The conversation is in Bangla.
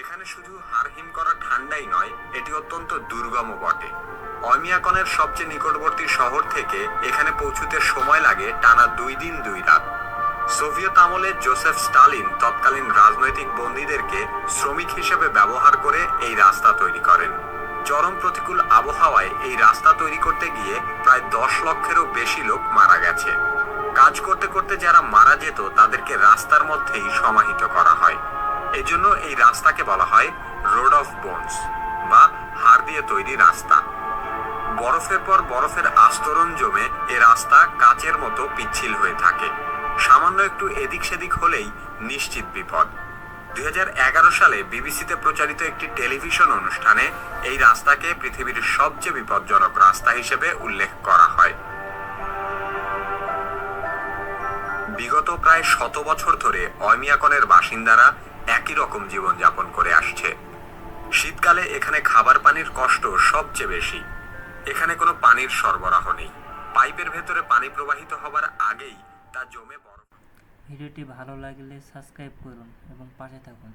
এখানে শুধু হাড়হিম করা ঠান্ডাই নয়, এটি অত্যন্ত দুর্গমও বটে। অয়মিয়াকনের সবচেয়ে নিকটবর্তী শহর থেকে এখানে পৌঁছতে সময় লাগে টানা 2 দিন 2 রাত। সোভিয়েত আমলে জোসেফ স্টালিন তৎকালীন রাজনৈতিক বন্দীদেরকে শ্রমিক হিসেবে ব্যবহার করে এই রাস্তা তৈরি করেন। চরম প্রতিকূল আবহাওয়ায় এই রাস্তা তৈরি করতে গিয়ে প্রায় 10 লক্ষেরও বেশি লোক মারা গেছে। কাজ করতে করতে যারা মারা যেত তাদেরকে রাস্তার মধ্যেই সমাহিত করা হয়। এজন্য এই রাস্তাকে বলা হয় রোড অফ বোনস বা হাড় দিয়ে তৈরি রাস্তা। বরফের পর বরফের আস্তরণ জমে এ রাস্তা কাচের মতো পিচ্ছিল হয়ে থাকে। সামান্য একটু এদিক সেদিক হলেই নিশ্চিত বিপদ। 2011 সালে বিবিসিতে প্রচারিত একটি টেলিভিশন অনুষ্ঠানে এই রাস্তাকে পৃথিবীর সবচেয়ে বিপজ্জনক রাস্তা হিসেবে উল্লেখ করা হয়। বিগত প্রায় 100 বছর ধরে অয়মিয়াকনের বাসিন্দারা একই রকম জীবনযাপন করে আসছে। শীতকালে এখানে খাবার পানির কষ্ট সবচেয়ে বেশি। এখানে কোনো পানির সরবরাহ নেই। পাইপের ভেতরে পানি প্রবাহিত হবার আগেই তা জমে বরফ। ভিডিওটি ভালো লাগলে সাবস্ক্রাইব করুন এবং পাশে থাকুন।